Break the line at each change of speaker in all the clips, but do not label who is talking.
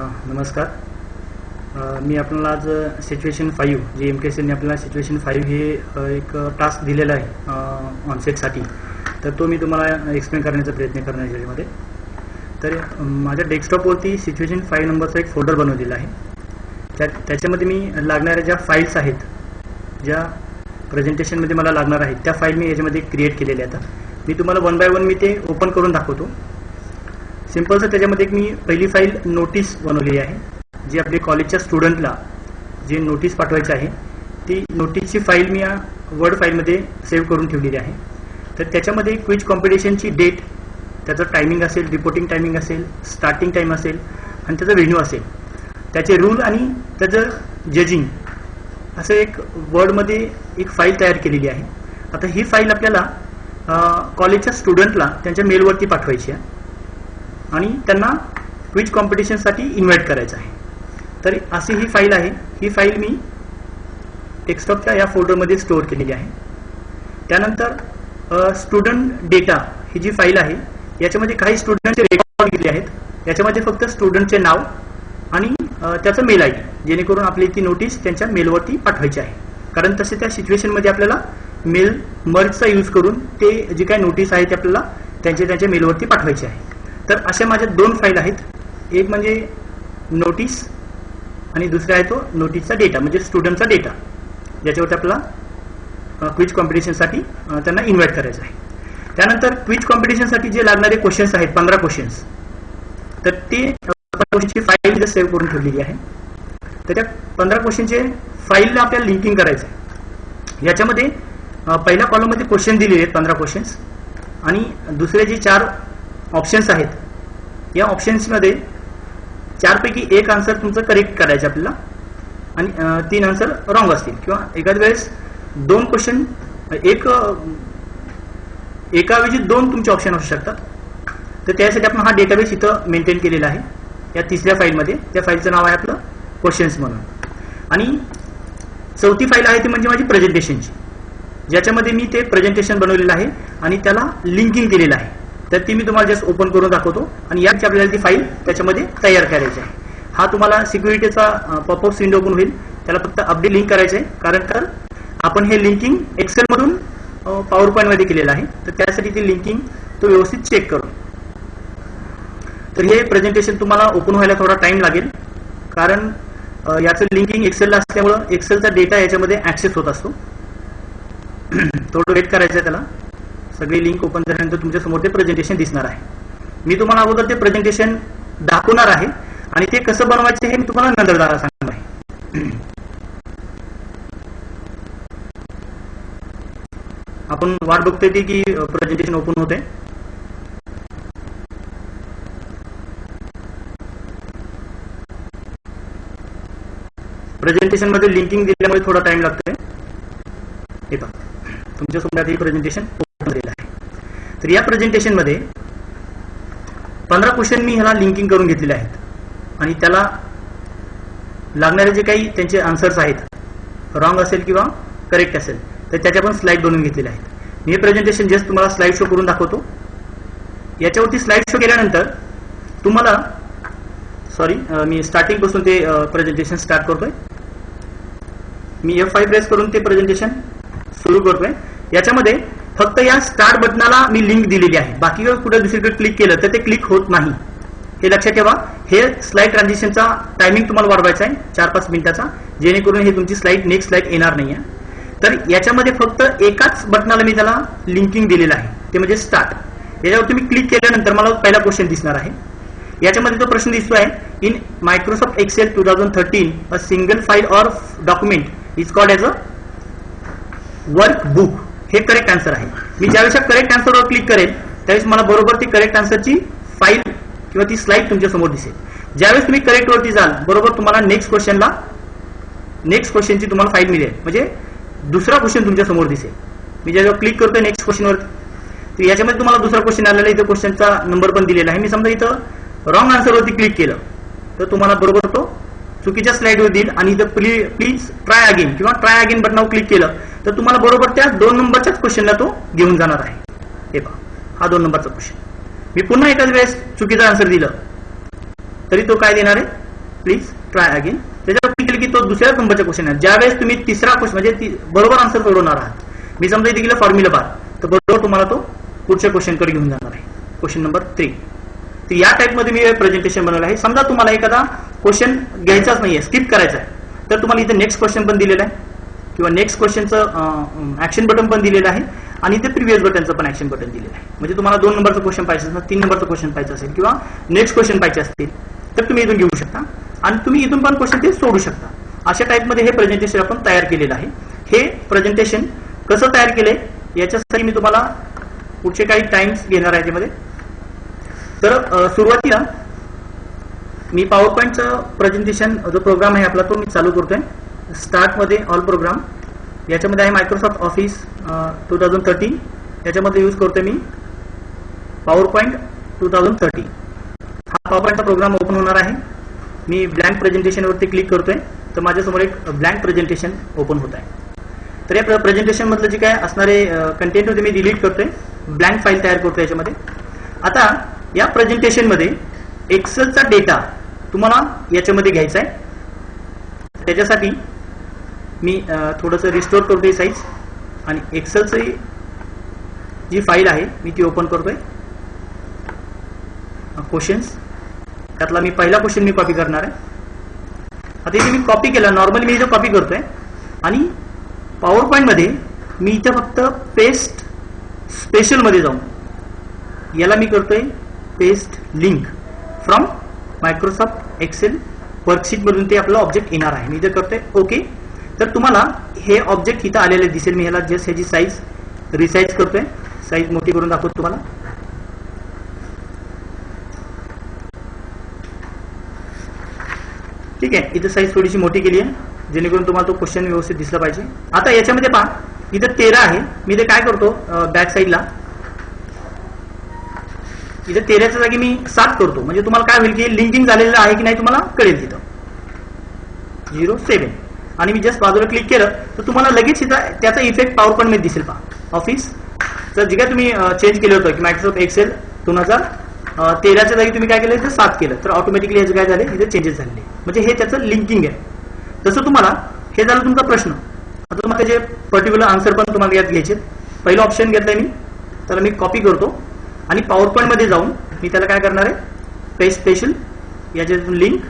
नमस्कार. मी आपल्याला आज सिच्युएशन 5 जे MKSने आपल्याला सिच्युएशन 5 हे एक टास्क दिलेला आहे ऑनसेटसाठी, तर तो मी तुम्हाला एक्सप्लेन करण्याचा प्रयत्न करणार आहे याच्यामध्ये. तर माझ्या डेस्कटॉपवरती सिच्युएशन 5 नंबरचा एक फोल्डर बनवलेला आहे. त्याच्यामध्ये मी लागणाऱ्या ज्या फाईल्स आहेत, ज्या प्रेझेंटेशनमध्ये मला लागणार आहेत, त्या फाईल मी याच्यामध्ये क्रिएट केलेल्या आहेत. मी तुम्हाला वन बाय वन मी ते ओपन करून दाखवतो. सिंपलचं त्याच्यामध्ये एक मी पहिली फाईल नोटीस बनवली आहे, जी आपल्या कॉलेजच्या स्टुडंटला जे नोटीस पाठवायचं आहे ती नोटीसची फाईल मी या वर्ड फाईलमध्ये सेव्ह करून ठेवलेली आहे. तर त्याच्यामध्ये क्विज कॉम्पिटिशनची डेट, त्याचं टायमिंग असेल, रिपोर्टिंग टायमिंग असेल, स्टार्टिंग टाईम असेल आणि त्याचा व्हेन्यू असेल, त्याचे रूल आणि त्याचं जजिंग असं एक वर्डमध्ये एक फाईल तयार केलेली आहे. आता ही फाईल आपल्याला कॉलेजच्या स्टुडंटला त्यांच्या मेलवरती पाठवायची आहे आणि त्यांना क्विज कॉम्पिटिशनसाठी इन्व्हाइट करायचं आहे. तर अशी ही फाईल आहे. ही फाईल मी डेस्कटॉपच्या या फोल्डरमध्ये स्टोअर केलेली आहे. त्यानंतर स्टुडंट डेटा ही जी फाईल आहे, याच्यामध्ये काही स्टुडंटचे रेकॉर्ड घेतले आहेत. याच्यामध्ये फक्त स्टुडंटचे नाव आणि त्याचा मेल ID, जेणेकरून आपली ती नोटीस त्यांच्या मेलवरती पाठवायची आहे. कारण तसे त्या सिच्युएशनमध्ये आपल्याला मेल मर्जचा यूज करून ते जी काही नोटीस आहे ते आपल्याला त्यांच्या मेलवरती पाठवायची आहे. तर अशा माझ्या दोन फाईल आहेत. एक म्हणजे नोटीस आणि दुसरा आहे तो नोटीसचा डेटा, म्हणजे स्टुडंटचा डेटा, ज्याच्यावरती आपल्याला क्विज कॉम्पिटिशनसाठी त्यांना इन्व्हाइट करायचं आहे. त्यानंतर क्विज कॉम्पिटिशनसाठी जे लागणारे क्वेश्चन्स आहेत 15 क्वेश्चन्स, तर ते 15 क्वेश्चनची फाईल सेव्ह करून ठेवलेली आहे. तर त्या 15 क्वेश्चनचे फाईलला आपल्याला लिंकिंग करायचं आहे. याच्यामध्ये पहिल्या कॉलममध्ये क्वेश्चन दिलेले आहेत 15 क्वेश्चन्स, आणि दुसरे जे 4 ऑप्शन्स आहेत, या ऑप्शन्समध्ये 4 पैकी एक आन्सर तुमचं करेक्ट करायचं आपल्याला आणि 3 आन्सर रॉंग असतील, किंवा एखाद्या वेळेस 2 क्वेश्चन एकाऐवजी 2 तुमचे ऑप्शन असू शकतात. तर त्यासाठी आपण हा डेटाबेस इथं मेंटेन केलेला आहे या तिसऱ्या फाईलमध्ये. त्या फाईलचं नाव आहे आपलं क्वेश्चन्स म्हणून. आणि चौथी फाईल आहे ती म्हणजे माझी प्रेझेंटेशनची, ज्याच्यामध्ये मी ते प्रेझेंटेशन बनवलेलं आहे आणि त्याला लिंकिंग केलेलं आहे. तर ती मी तुम्हाला जस्ट ओपन करून दाखवतो आणि याची आपल्याला ती फाईल त्याच्यामध्ये तयार करायची आहे. हा तुम्हाला सिक्युरिटीचा पॉपअप विंडो ओपन होईल. त्याला फक्त अपडेट लिंक करायचं आहे, कारण तर आपण हे लिंकिंग एक्सेलमधून पॉवर पॉईंटमध्ये केलेलं आहे. तर त्यासाठी ती लिंकिंग तो व्यवस्थित चेक करू. तर हे प्रेझेंटेशन तुम्हाला ओपन व्हायला थोडा टाइम लागेल, कारण याचं लिंकिंग एक्सेलला असल्यामुळं एक्सेलचा डेटा याच्यामध्ये ऍक्सेस होत असतो. थोडं वेट करायचं आहे त्याला. सगळी लिंक ओपन झाल्यानंतर तुमच्या समोर ते प्रेझेंटेशन दिसणार आहे. मी तुम्हाला अगोदर ते प्रेझेंटेशन दाखवणार आहे आणि ते कसं बनवायचं हे मी तुम्हाला नंतर सांगणार आहे. आपण वाट बघतोय की प्रेझेंटेशन ओपन होते. प्रेझेंटेशन मध्ये लिंकिंग दिल्यामुळे थोडा टाइम लागतोय. हे पहा, तुमच्या समोर हे प्रेझेंटेशन ओपन झालेलं आहे. तर या प्रेझेंटेशन मध्ये 15 क्वेश्चन मी ह्याला लिंकिंग करून घेतलेले आहेत आणि त्याला लागणारे जे काही त्यांचे आन्सर्स आहेत, रॉंग असेल किंवा करेक्ट असेल, तर त्याच्या पण स्लाइड बनवून घेतलेले आहेत. मी हे प्रेझेंटेशन जस्ट तुम्हाला स्लाइड शो करून दाखवतो. याच्यावरती स्लाइड शो केल्यानंतर तुम्हाला मी स्टार्टिंग पासून ते प्रेझेंटेशन स्टार्ट करतोय. मी F5 प्रेस करून ते प्रेझेंटेशन सुरू करतोय. याच्यामध्ये फक्त या स्टार्ट बटनाला मी लिंक दिलेली आहे. बाकी कुठे दुसरीकडे क्लिक केलं तर ते क्लिक होत नाही, हे लक्षात ठेवा. हे स्लाइड ट्रान्झिशनचा टायमिंग तुम्हाला वाढवायचा आहे 4-5 मिनिटाचा, जेणेकरून हे तुमची स्लाइड नेक्स्ट स्लाइड येणार नाही आहे. तर याच्यामध्ये फक्त एकाच बटनाला मी त्याला लिंकिंग दिलेलं आहे, ते म्हणजे स्टार्ट. याच्यावर तुम्ही क्लिक केल्यानंतर मला पहिला क्वेश्चन दिसणार आहे. याच्यामध्ये तो प्रश्न दिसतोय, in Microsoft Excel 2013 a single file or document is called as a workbook. हे करेक्ट आन्सर आहे. मी ज्यावेळेस करेक्ट आन्सरवर क्लिक करेल त्यावेळेस मला बरोबर ती करेक्ट आन्सरची फाईल किंवा ती स्लाइड तुमच्या समोर दिसेल. ज्यावेळेस तुम्ही करेक्ट वरती जाल, बरोबर तुम्हाला नेक्स्ट क्वेश्चनची तुम्हाला फाईल मिळेल, म्हणजे दुसरा क्वेश्चन तुमच्या समोर दिसेल. मी ज्यावेळेस क्लिक करतोय नेक्स्ट क्वेश्चनवरती, तर याच्यामध्ये तुम्हाला दुसरा क्वेश्चन आलेला आहे. इथं क्वेश्चनचा नंबर पण दिलेला आहे. मी समजा इथं रॉंग आन्सरवरती क्लिक केलं तर तुम्हाला बरोबर तो चुकीच्या स्लाइडवर देईल आणि इथं प्लीज ट्राय अगेन किंवा ट्राय अगेन बटनावर क्लिक केलं तर तुम्हाला बरोबर त्या 2 नंबरच्याच क्वेश्चनला तो घेऊन जाणार आहे. हे पहा, हा 2 नंबरचा क्वेश्चन. मी पुन्हा एकाच वेळेस चुकीचा आन्सर दिलं तरी तो काय देणार आहे, प्लीज ट्राय अगेन. त्याच्यावर क्लिक केलं की तो दुसऱ्या नंबरचा क्वेश्चन आहे. ज्यावेळेस तुम्ही तिसरा क्वेश्चन म्हणजे बरोबर आन्सर सोडवणार आहात, मी समजा इथे गेलं फॉर्म्युला बार, तर बरोबर तुम्हाला तो पुढच्या क्वेश्चनकडे घेऊन जाणार आहे, क्वेश्चन नंबर 3. तर या टाईपमध्ये मी प्रेझेंटेशन बनवलं आहे. समजा तुम्हाला एखादा क्वेश्चन घ्यायचाच नाहीये, स्किप करायचा आहे, तर तुम्हाला इथे नेक्स्ट क्वेश्चन पण दिलेलं आहे किंवा नेक्स्ट क्वेश्चनचं ऍक्शन बटन पण दिलेलं आहे आणि इथे प्रिव्हियस बटनचं पण ऍक्शन बटन दिलेलं आहे. म्हणजे तुम्हाला 2 नंबरचं क्वेश्चन पाहिजे असेल, 3 नंबरचं क्वेश्चन पाहिजे असेल किंवा नेक्स्ट क्वेश्चन पाहिजे असतील तर तुम्ही इथून घेऊ शकता आणि तुम्ही इथून पण क्वेश्चन ते सोडू शकता. अशा टाईपमध्ये हे प्रेझेंटेशन आपण तयार केलेलं आहे. हे प्रेझेंटेशन कसं तयार केलंय याच्यासाठी मी तुम्हाला पुढचे काही टाइम्स घेणार आहे त्यामध्ये. तर सुरुवातीला मी पॉवर पॉईंटचं प्रेझेंटेशन जो प्रोग्राम आहे आपला तो मी चालू करतोय. स्टार्टमध्ये ऑल प्रोग्राम, याच्यामध्ये आहे मायक्रोसॉफ्ट ऑफिस 2013, याच्यामध्ये यूज करतोय मी पॉवर पॉईंट 2013. हा पॉवर पॉईंटचा प्रोग्राम ओपन होणार आहे. मी ब्लँक प्रेझेंटेशनवरती क्लिक करतोय तर माझ्यासमोर एक ब्लँक प्रेझेंटेशन ओपन होत आहे. तर या प्रेझेंटेशन मधलं जे काय असणारे कंटेंट होते मी डिलीट करतोय, ब्लँक फाईल तयार करतोय याच्यामध्ये. आता या प्रेझेंटेशनमध्ये एक्सेलचा डेटा तुम्हाला याच्यामध्ये घ्यायचा आहे. त्याच्यासाठी मी थोडंसं रिस्टोर करतोय साईज आणि एक्सेलची जी फाईल आहे मी ती ओपन करतोय. क्वेश्चन्स, त्यातला मी पहिला क्वेश्चन मी कॉपी करणार आहे. आता इथे मी कॉपी केला, नॉर्मली मी इथे कॉपी करतोय आणि पॉवर पॉईंटमध्ये मी इथे फक्त पेस्ट स्पेशलमध्ये जाऊन याला मी करतोय paste link from Microsoft Excel worksheet मधून ते आपलं ऑब्जेक्ट येणार आहे. मी इथे करतोय ओके. तर तुम्हाला हे ऑब्जेक्ट इथं आलेले दिसेल. मी ह्याला जस्ट ह्याची साईज रिसाईज करतोय, साईज मोठी करून दाखवतो तुम्हाला. ठीक आहे, इथे साईज थोडीशी मोठी केली आहे जेणेकरून तुम्हाला तो क्वेश्चन व्यवस्थित दिसला पाहिजे. आता याच्यामध्ये पहा इथं 13 आहे. मी इथे काय करतो बॅक साईडला इथे 13च्या जागी मी 7 करतो. म्हणजे तुम्हाला काय होईल की लिंकिंग झालेलं आहे की नाही तुम्हाला कळेल. तिथं 07 आणि मी जस्ट बाजूला क्लिक केलं तर तुम्हाला लगेच इथं त्याचा इफेक्ट पॉवर पॉईंट मध्ये दिसेल. पहा ऑफिस तर जे काय तुम्ही चेंज केलं होतं की मायक्रोसॉफ्ट एक्सेल 2013च्या जागी तुम्ही काय केलं इथे 7 केलं तर ऑटोमॅटिकली याचं काय झाले इथे चेंजेस झाले. म्हणजे हे त्याचं लिंकिंग आहे. तसं तुम्हाला हे झालं तुमचा प्रश्न. आता तुम्हाला त्याचे पर्टिक्युलर आन्सर पण तुम्हाला यात घ्यायचे. पहिलं ऑप्शन घेतलंय मी, त्याला मी कॉपी करतो आणि पॉवर पॉईंट मध्ये जाऊन मी त्याला काय करणार आहे पेस्ट स्पेशल याच्यातून लिंक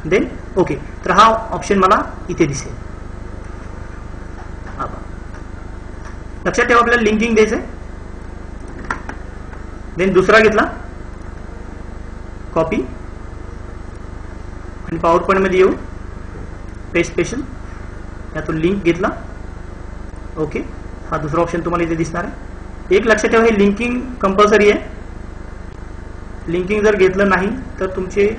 देन ओके. तर हा ऑप्शन मला इथे दिसेल. लक्षात ठेवा आपल्याला लिंकिंग द्यायचंय. देन दुसरा घेतला कॉपी आणि पॉवर पॉईंट मध्ये येऊ पेस्ट स्पेशल यातून लिंक घेतला ओके. हा दुसरा ऑप्शन तुम्हाला इथे दिसणार आहे. एक लक्षात ठेवा हे लिंकिंग कंपल्सरी आहे. लिंकिंग जर घेतलं नाही तर तुमचे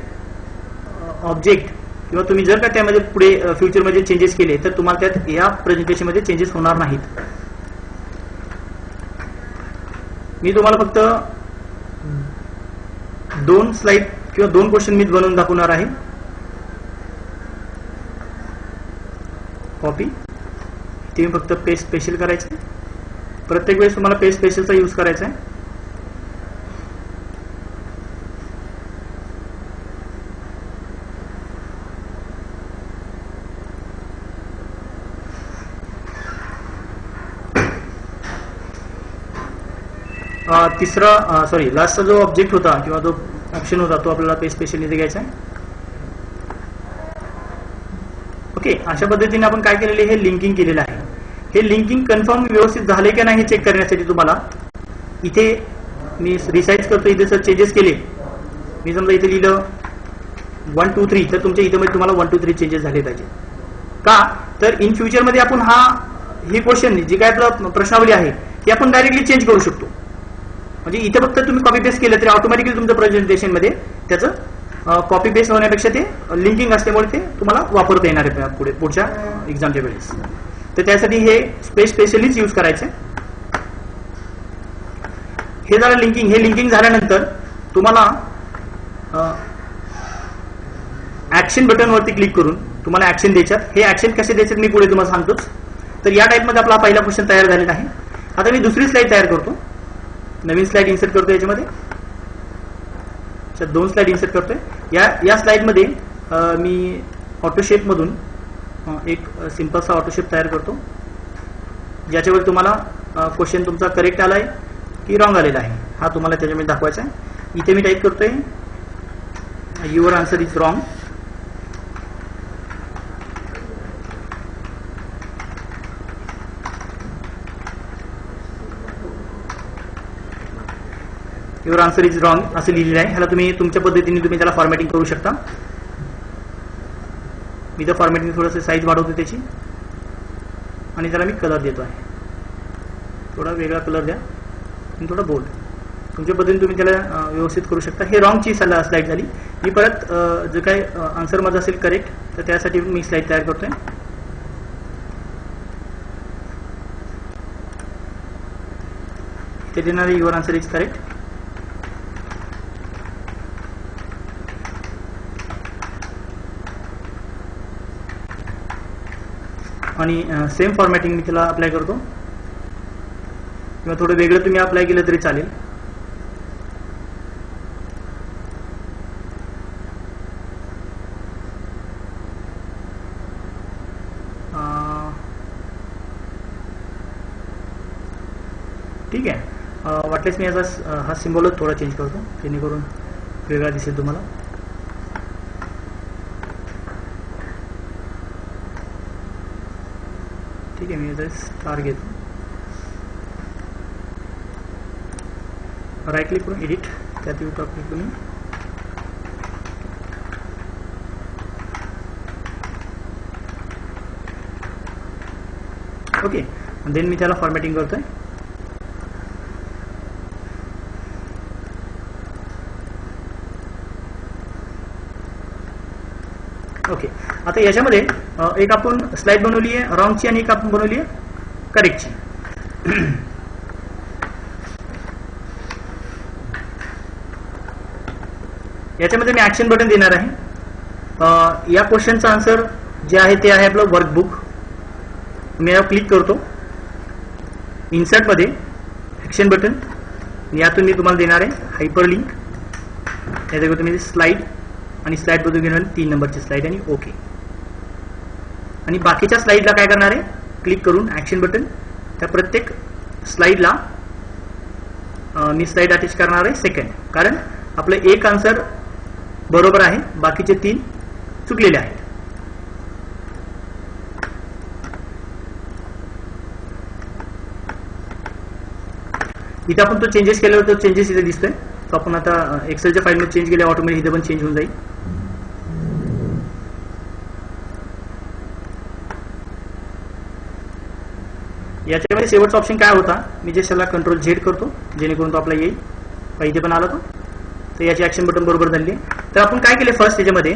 ऑब्जेक्ट किंवा तुम्ही जर का त्यामध्ये पुढे फ्युचरमध्ये चेंजेस केले तर तुम्हाला त्यात या प्रेझेंटेशनमध्ये चेंजेस होणार नाहीत. मी तुम्हाला फक्त 2 स्लाइड किंवा 2 क्वेश्चन मी बनवून दाखवणार आहे. कॉपी ते फक्त पेस्ट स्पेशल करायचे. प्रत्येक वेळेस तुम्हाला पेस्ट स्पेशलचा यूज करायचा आहे. तिसरा लास्टचा जो ऑब्जेक्ट होता किंवा जो ऑप्शन होता तो आपल्याला पेस्ट स्पेशल इथे घ्यायचा आहे. ओके, अशा पद्धतीने आपण काय केलेले हे लिंकिंग केलेलं आहे. हे लिंकिंग कन्फर्म व्यवस्थित झाले की नाही हे चेक करण्यासाठी तुम्हाला इथे मी रिसाइज करतो. इथे जर चेंजेस केले, मी समजा इथे लिहिलं 1 2 3 तर तुमच्या इथे मध्ये तुम्हाला 1 2 3 चेंजेस झाले पाहिजे. का तर इन फ्युचर मध्ये आपण ही क्वेश्चन जी काय आपला प्रश्नावली आहे ती आपण डायरेक्टली चेंज करू शकतो. म्हणजे इथे फक्त तुम्ही कॉपी पेस्ट केलं तरी ऑटोमॅटिकली तुमच्या प्रेझेंटेशन मध्ये त्याचं कॉपी पेस्ट होण्यापेक्षा ते लिंकिंग असल्यामुळे ते तुम्हाला वापरता येणार आहे पुढच्या एक्झामच्या वेळेस. तर त्यासाठी हे स्पेशलीच यूज करायचं. हे झालं लिंकिंग. हे लिंकिंग झाल्यानंतर तुम्हाला ऍक्शन बटन वरती क्लिक करून तुम्हाला ऍक्शन द्यायच्यात. हे ऍक्शन कसे द्यायचे मी पुढे तुम्हाला सांगतोच. तर या टाइप मध्ये आपला पहिला क्वेश्चन तयार झालेला आहे. आता मी दुसरी स्लाइड तयार करतो. नवीन स्लाइड इन्सर्ट करतो. याच्यामध्ये 2 स्लाइड इन्सर्ट करतोय. या स्लाइड मध्ये मी ऑटोशेपमधून एक सिंपलसा ऑटोशेप तयार करतो, ज्याच्यावर तुम्हाला क्वेश्चन तुमचा करेक्ट आला आहे की रॉंग आलेला आहे हा तुम्हाला त्याच्यामध्ये दाखवायचा आहे. इथे मी टाईप करतोय your answer is wrong. Your answer is wrong असं लिहिलेलं आहे. ह्याला तुम्ही तुमच्या पद्धतीने तुम्ही त्याला फॉर्मॅटिंग करू शकता. मी तर फॉर्मॅटिंग थोडंसं साईज वाढवतो त्याची आणि त्याला मी कलर देतो आहे. थोडा वेगळा कलर द्या आणि थोडा बोल्ड. तुमच्या पद्धतीने तुम्ही त्याला व्यवस्थित करू शकता. हे रॉंगची स्लाइड झाली. मी परत जो काही आन्सर माझा असेल करेक्ट तर त्यासाठी मी स्लाइड तयार करतोय. ते देणार आहे युअर आन्सर इज करेक्ट. आणि सेम फॉर्मॅटिंग मी त्याला अप्लाय करतो, किंवा थोडं वेगळं तुम्ही अप्लाय केलं तरी चालेल. ठीक आहे. वाटल्यास मी याचा हा सिम्बॉलच थोडा चेंज करतो जेणेकरून वेगळा दिसेल तुम्हाला. ठीक आहे. मी याचा स्टार घेतो, राईट क्लिक करून एडिट, त्यात येऊ क्लिक करून ओके. देन मी त्याला फॉर्मॅटिंग करतोय. ओके. आता याच्यामध्ये एक आपण स्लाइड बनवली आहे रॉंगची आणि एक आपण बनवली आहे करेक्टची. याच्यामध्ये मी ऍक्शन बटन देणार आहे. या क्वेश्चनचं आन्सर जे आहे ते आहे आपलं वर्कबुक. मी यावर क्लिक करतो. इन्सर्ट मध्ये ऍक्शन बटन, यातून मी तुम्हाला देणार आहे हायपर लिंक. याच्यावर तुम्ही स्लाइड आणि स्लाइड बदलून घेणार 3 नंबरची स्लाइड आणि ओके. आणि बाकीच्या स्लाइडला काय करणार आहे, क्लिक करून ऍक्शन बटन त्या प्रत्येक स्लाइडला मी स्लाइड अटॅच करणार आहे सेकंड. कारण आपलं एक आन्सर बरोबर आहे, बाकीचे 3 चुकलेले आहेत. इथे आपण तो चेंजेस केल्यावर तो चेंजेस इथे दिसतोय. तो आपण आता एक्सेलच्या फाईलमध्ये चेंज केल्या ऑटोमॅटिक इथे पण चेंज होऊन जाईल. याच्यामध्ये शेवटचा ऑप्शन काय होता, मी जे त्याला कंट्रोल झेड करतो जेणेकरून तो आपला येईल. इथे पण आला तो. तर याची ऍक्शन बटन बरोबर झाली. तर आपण काय केले फर्स्ट याच्यामध्ये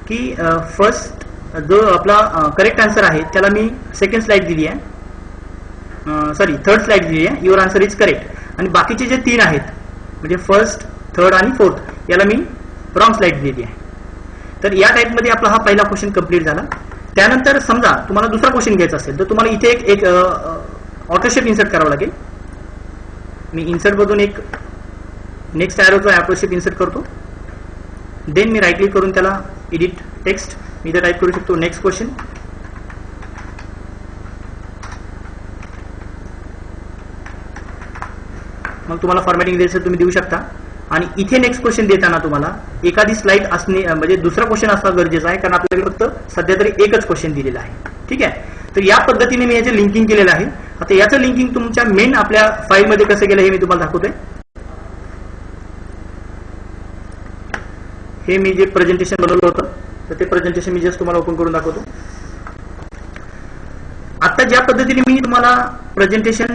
की फर्स्ट जो आपला करेक्ट आन्सर आहे त्याला मी सेकंड स्लाइड दिली आहे, सॉरी थर्ड स्लाइड दिली आहे युअर आन्सर इज करेक्ट. आणि बाकीचे जे 3 आहेत म्हणजे फर्स्ट, थर्ड आणि फोर्थ याला मी रॉंग स्लाइड दिली आहे. तर या टाईपमध्ये आपला हा पहिला क्वेश्चन कंप्लीट झाला. त्यानंतर समजा तुम्हाला दुसरा क्वेश्चन घ्यायचा असेल तर तुम्हाला इथे एक ऑटोशेप इन्सर्ट करावं लागेल. मी इन्सर्ट मधून एक नेक्स्ट ॲरोचा ऑटोशेप इन्सर्ट करतो. देन मी राईट क्लिक करून त्याला एडिट टेक्स्ट मी इथे टाईप करू शकतो नेक्स्ट क्वेश्चन. मग तुम्हाला फॉर्मॅटिंग द्यायचं तुम्ही देऊ शकता. आणि इथे नेक्स्ट क्वेश्चन देताना तुम्हाला एखादी स्लाइड असणे म्हणजे दुसरा क्वेश्चन असणं गरजेचं आहे, कारण आपल्याकडे फक्त सध्या तरी एकच क्वेश्चन दिलेला आहे. ठीक आहे. तर या पद्धतीने मी याचे लिंकिंग केलेलं आहे. आता याचं लिंकिंग तुमच्या मेन आपल्या फाईलमध्ये कसं केलं हे मी तुम्हाला दाखवतोय. हे मी जे प्रेझेंटेशन बनवलं होतं तर ते प्रेझेंटेशन मी जस्ट तुम्हाला ओपन करून दाखवतो. आता ज्या पद्धतीने मी तुम्हाला प्रेझेंटेशन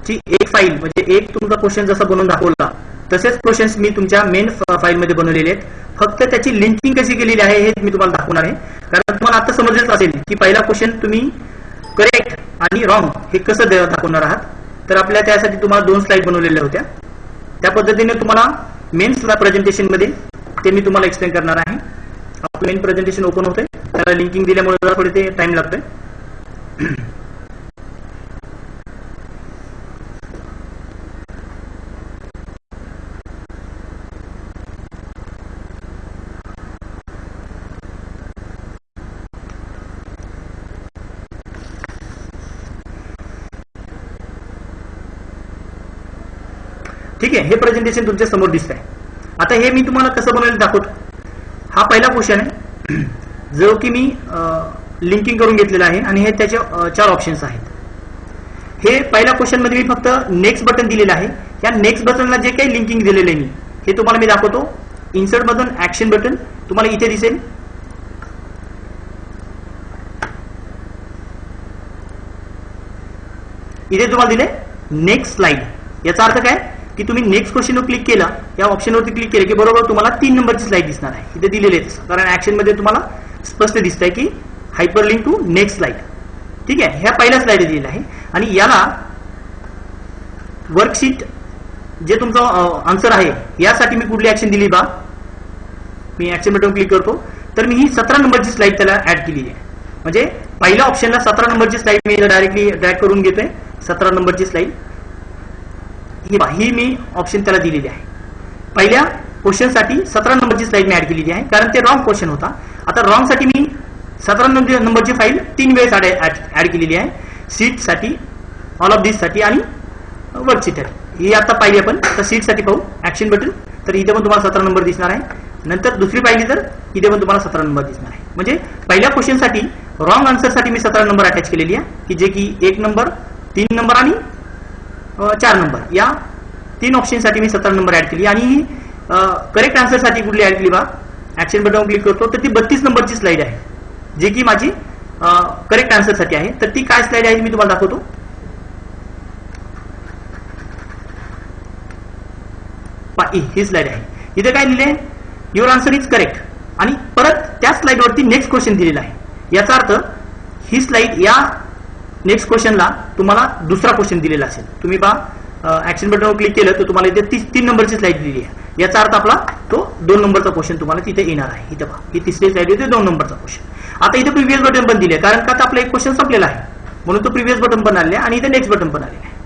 ची एक फाईल म्हणजे एक तुमचा क्वेश्चन जसा बनवून दाखवला तसेच क्वेश्चन्स मी तुमच्या मेन फाईलमध्ये बनवलेले आहेत. फक्त त्याची लिंकिंग कशी केलेली आहे हे मी तुम्हाला दाखवणार आहे. कारण तुम्हाला आता समजलंच असेल की पहिला क्वेश्चन तुम्ही करेक्ट आणि रॉंग हे कसं दाखवणार आहात. तर आपल्या त्यासाठी तुम्हाला 2 स्लाइड बनवलेल्या होत्या. त्या पद्धतीने तुम्हाला मेन प्रेझेंटेशन मध्ये ते मी तुम्हाला एक्सप्लेन करणार आहे. आपलं मेन प्रेझेंटेशन ओपन होतंय, त्याला लिंकिंग दिल्यामुळे थोडे ते टाइम लागतोय. ठीक आहे, हे प्रेझेंटेशन तुमच्या समोर दिसत आहे. आता हे मी तुम्हाला कसं बनवायला दाखवतो. हा पहिला क्वेश्चन आहे जो की मी लिंकिंग करून घेतलेला आहे आणि हे त्याचे 4 ऑप्शन्स आहेत. हे पहिल्या क्वेश्चन मध्ये मी फक्त नेक्स्ट बटन दिलेलं आहे. या नेक्स्ट बटनला जे काही लिंकिंग दिलेलं आहे मी हे तुम्हाला मी दाखवतो. इन्सर्ट बटन, ऍक्शन बटन तुम्हाला इथे दिसेल. इथे तुम्हाला दिले नेक्स्ट स्लाइड. याचा अर्थ काय की तुम्ही नेक्स्ट क्वेश्चनवर क्लिक केला, या ऑप्शनवरती क्लिक केलं की बरोबर तुम्हाला 3 नंबरची स्लाइड दिसणार आहे. इथे दिलेले आहे तसं, कारण ऍक्शन मध्ये तुम्हाला स्पष्ट दिसतंय की हायपरलिंक टू नेक्स्ट स्लाइड. ठीक आहे, ह्या पहिल्या स्लाइड दिलेला आहे आणि याला वर्कशीट जे तुमचं आन्सर आहे यासाठी मी कुठली ऍक्शन दिली बा, मी ऍक्शन बटन क्लिक करतो तर मी ही 17 नंबरची स्लाइड त्याला ऍड केलेली आहे. म्हणजे पहिल्या ऑप्शनला 17 नंबरची स्लाइड मी डायरेक्टली ड्रॅग करून घेतोय. 17 नंबरची स्लाइड ही मी ऑप्शन त्याला दिलेली आहे. पहिल्या क्वेश्चन साठी 17 नंबरची स्लाइड मी ऍड केलेली आहे कारण ते रॉंग क्वेश्चन होता. आता रॉंग साठी मी 17 नंबरची फाईल 3 वेळेस ऍड केलेली आहे. सीट साठी, ऑल ऑफ दिस साठी आणि वर्कशीट. ही आता पाहिली आपण, तर सीट साठी पाहू. ऍक्शन बटन, तर इथे पण तुम्हाला 17 नंबर दिसणार आहे. नंतर दुसरी पाहिली तर इथे पण तुम्हाला 17 नंबर दिसणार आहे. म्हणजे पहिल्या क्वेश्चन साठी रॉंग आन्सर साठी मी 17 नंबर अटॅच केलेली आहे की जे की 1 नंबर, 3 नंबर आणि 4 नंबर या 3 ऑप्शन साठी मी 17 नंबर ऍड केली. आणि करेक्ट आन्सर साठी कुठली ऍड केली बा, ऍक्शन बटन क्लिक करतो तर ती 32 नंबरची स्लाइड आहे जे की माझी करेक्ट आन्सर साठी आहे. तर ती काय स्लाइड आहे मी तुम्हाला दाखवतो. ही स्लाइड आहे. इथे काय लिहिले, युअर आन्सर इज करेक्ट आणि परत त्या स्लाइड वरती नेक्स्ट क्वेश्चन दिलेला आहे. याचा अर्थ ही स्लाइड या नेक्स्ट क्वेश्चनला तुम्हाला दुसरा क्वेश्चन दिलेला असेल. तुम्ही पहा ऍक्शन बटनवर क्लिक केलं तर तुम्हाला इथे 3 नंबरची स्लाइड दिली आहे. याचा अर्थ आपला तो 2 नंबरचा क्वेश्चन तुम्हाला तिथे येणार आहे. इथे पहा, ही तिसरी स्लाइड येते 2 नंबरचा क्वेश्चन. आता इथे प्रिव्हियस बटन पण दिले कारण का आपला एक क्वेश्चन संपलेला आहे म्हणून तो प्रिव्हियस बटन पण आले आणि इथे नेक्स्ट बटन पण आलेलं आहे.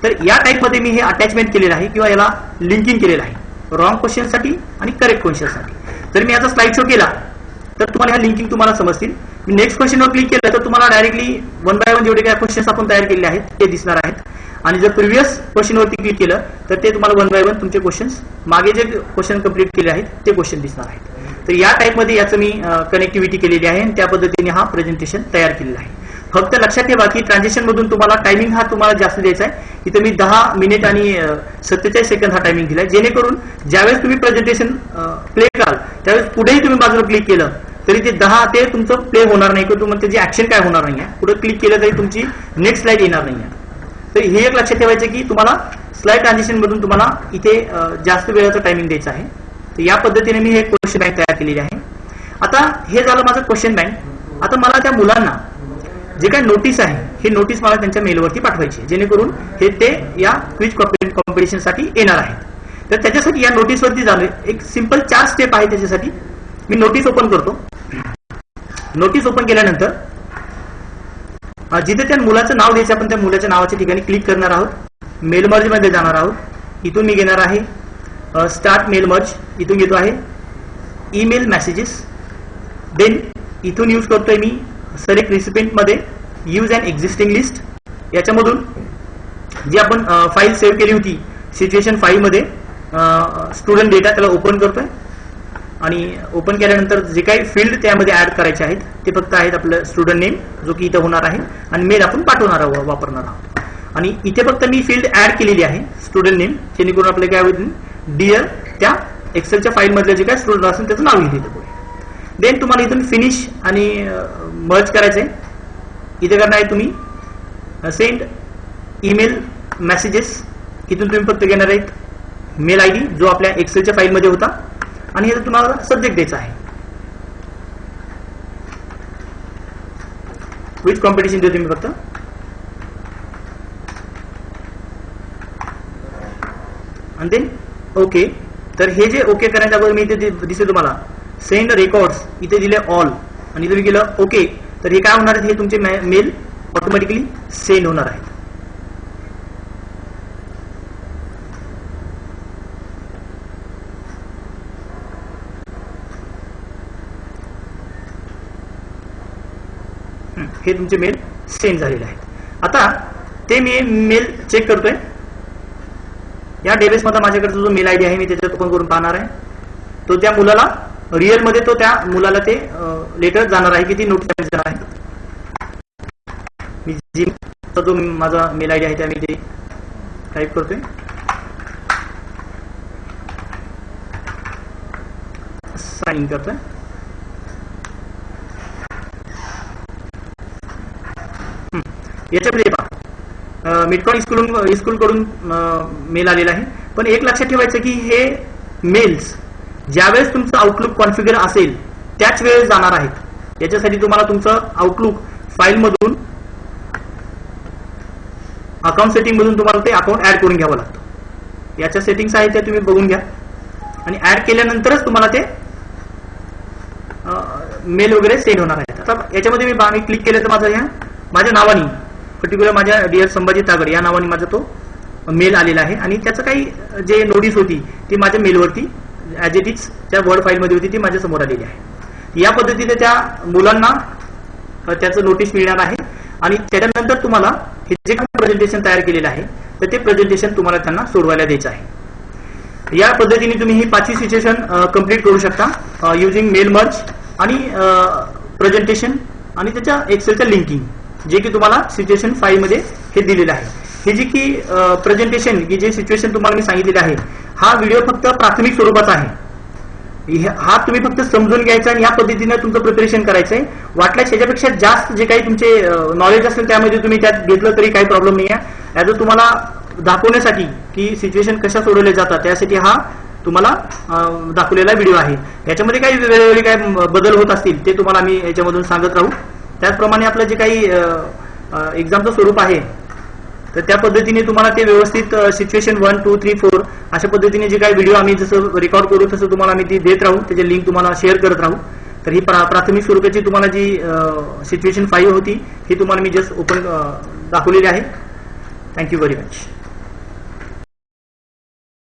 तर या टाइप मध्ये मी हे अटॅचमेंट केलेलं आहे किंवा याला लिंकिंग केलेलं आहे रॉंग क्वेश्चन साठी आणि करेक्ट क्वेश्चन साठी. जर मी याचा स्लाइड शो केला तर तुम्हाला ह्या लिंकिंग तुम्हाला समजतील. मी नेक्स्ट क्वेश्चनवर क्लिक केलं तर तुम्हाला डायरेक्टली 1 बाय 1 जेवढे काय क्वेश्चन्स आपण तयार केलेले आहेत ते दिसणार आहेत. आणि जर प्रिव्हियस क्वेश्चनवरती क्लिक केलं तर ते तुम्हाला 1 बाय 1 तुमचे क्वेश्चन्स मागे जे क्वेश्चन कंप्लीट केले आहेत ते क्वेश्चन दिसणार आहेत. तर या टाइप मध्ये याचं मी कनेक्टिव्हिटी केलेली आहे आणि त्या पद्धतीने हा प्रेझेंटेशन तयार केलेला आहे. फक्त लक्षात ठेवा की ट्रान्झॅक्शन मधून तुम्हाला टायमिंग हा तुम्हाला जास्त द्यायचा आहे. इथे मी 10 मिनिट आणि 47 सेकंद हा टायमिंग दिलाय जेणेकरून ज्यावेळेस तुम्ही प्रेझेंटेशन प्ले कराल त्यावेळेस पुढेही तुम्ही बाजूला क्लिक केलं तरी ते 10 ते तुमचं प्ले होणार नाही किंवा त्याची ऍक्शन काय होणार नाही आहे. पुढे क्लिक केलं तरी तुमची नेक्स्ट स्लाइड येणार नाही आहे. तर हे एक लक्षात ठेवायचं की तुम्हाला स्लाइड ट्रान्झॅक्शन मधून तुम्हाला इथे जास्त वेळाचं टायमिंग द्यायचं आहे. तर या पद्धतीने मी हे क्वेश्चन बँक तयार केलेली आहे. आता हे झालं माझं क्वेश्चन बँक. आता मला त्या मुलांना जे काही नोटीस आहे हे नोटीस मला त्यांच्या मेलवरती पाठवायची जेणेकरून हे ते या क्विज कॉम्पिटिशन साठी येणार आहेत. तर त्याच्यासाठी या नोटीसवरती जाणे एक सिंपल 4 स्टेप आहे. त्याच्यासाठी मी नोटीस ओपन करतो. नोटीस ओपन केल्यानंतर जिथे त्या मुलाचं नाव द्यायचं आपण त्या मुलाच्या नावाच्या ठिकाणी क्लिक करणार आहोत. मेल मर्ज मध्ये जाणार आहोत. इथून मी घेणार आहे स्टार्ट मेल मर्ज, इथून घेतो आहे ईमेल मेसेजेस. देन इथून यूज करतोय मी सिलेक्ट रिसिपिएंट मध्ये यूज अँड एक्झिस्टिंग लिस्ट. याच्यामधून जी आपण फाईल सेव्ह केली होती सिच्युएशन फाईल मध्ये स्टुडंट डेटा त्याला ओपन करतोय आणि ओपन केल्यानंतर जे काही फील्ड त्यामध्ये ऍड करायचे आहेत ते फक्त आहेत आपलं स्टुडंट नेम जो की इथे होणार आहे आणि मेल आपण पाठवणार आहोत वापरणार आहोत. आणि इथे फक्त मी फील्ड ऍड केलेली आहे स्टुडंट नेम जेणेकरून आपलं काय होईल डिअर त्या एक्सेलच्या फाईल मधले जे काय स्टुडंट असेल त्याचं नाव येईल इथे. देन तुम्हाला इथून फिनिश आणि मर्ज करायचंय. इथे करणार आहे तुम्ही सेंड ईमेल मेसेजेस. इथून तुम्ही फक्त घेणार आहेत मेल आयडी जो आपल्या एक्सेलच्या फाईल मध्ये होता आणि हे तुम्हाला सब्जेक्ट द्यायचा आहे क्विज कॉम्पिटिशन देतो मी फक्त. आणि देन ओके. तर हे जे ओके करण्याच्या अगोदर मी इथे दिसेल तुम्हाला सेंड रेकॉर्ड्स इथे दिले ऑल आणि तुम्ही केलं ओके तर हे काय होणार आहे हे तुमचे मेल ऑटोमॅटिकली सेंड होणार आहेत. हे तुमचे मेल सेंड झालेले आहेत. आता ते मी मेल चेक करतोय. या डेबेस मध्ये माझ्याकडे जो मेल आयडी आहे मी त्याच्यात ओपन करून पाहणार आहे. तो त्या मुलाला रिअल मध्ये तो त्या मुलाला ते लेटर जाणार आहे की ती नोटीस जाणार आहे. मी जी जो माझा मेल आयडी आहे त्या मी ते टाईप करतोय. साइन इन करतोय. याच्यामध्ये पहा मिडकॉन स्कूल कडून मेल आलेला आहे. पण एक लक्षात ठेवायचं की हे मेल्स ज्यावेळेस तुमचं आउटलुक कॉन्फिगर असेल त्याच वेळेस जाणार आहेत. याच्यासाठी तुम्हाला तुमचं आउटलुक फाईल मधून अकाउंट सेटिंग मधून तुम्हाला ते अकाउंट ऍड करून घ्यावं लागतं. याच्या सेटिंग्स आहेत त्या तुम्ही बघून घ्या आणि ऍड केल्यानंतरच तुम्हाला ते मेल वगैरे सेंड होणार आहेत. आता याच्यामध्ये मी क्लिक केलं तर माझ्या नावाने पर्टिक्युलर माझ्या डिअर संभाजी तागड या नावाने माझा तो मेल आलेला आहे आणि त्याचं काही जे नोटीस होती ती माझ्या मेलवरती ऍज इट इज त्या वर्ड फाईलमध्ये होती ती माझ्या समोर आलेली आहे. या पद्धतीने त्या मुलांना त्याचं नोटीस मिळणार आहे आणि त्याच्यानंतर तुम्हाला हे जे काही प्रेझेंटेशन तयार केलेलं आहे तर ते प्रेझेंटेशन तुम्हाला त्यांना सोडवायला द्यायचं आहे. या पद्धतीने तुम्ही ही 5ही सिच्युएशन कंप्लीट करू शकता युजिंग मेल मर्ज आणि प्रेझेंटेशन आणि त्याच्या एक्सेलच्या लिंकिंग जे की तुम्हाला सिच्युएशन 5 मध्ये हे दिलेलं आहे. हे जी की प्रेझेंटेशन की जे सिच्युएशन तुम्हाला मी सांगितलेलं आहे हा व्हिडिओ फक्त प्राथमिक स्वरूपाचा आहे. हा तुम्ही फक्त समजून घ्यायचा आणि या पद्धतीने तुमचं प्रिपरेशन करायचं आहे. वाटल्यास ह्याच्यापेक्षा जास्त जे काही तुमचे नॉलेज असेल त्यामध्ये तुम्ही त्यात घेतलं तरी काही प्रॉब्लेम नाही आहे. ॲज अ तुम्हाला दाखवण्यासाठी की सिच्युएशन कशा सोडवल्या जातात त्यासाठी हा तुम्हाला दाखवलेला व्हिडिओ आहे. याच्यामध्ये काही वेळोवेळी काही बदल होत असतील ते तुम्हाला आम्ही याच्यामधून सांगत राहू. त्याचप्रमाणे आपलं जे काही एक्झामचं स्वरूप आहे तर त्या पद्धतीने तुम्हाला ते व्यवस्थित सिच्युएशन 1, 2, 3, 4 अशा पद्धतीने जे काही व्हिडिओ आम्ही जसं रेकॉर्ड करू तसं तुम्हाला आम्ही ती देत राहू. त्याचे लिंक तुम्हाला शेअर करत राहू. तर ही प्राथमिक स्वरूपाची तुम्हाला जी सिच्युएशन 5 होती ही तुम्हाला मी जस्ट ओपन दाखवलेली आहे. Thank you very much.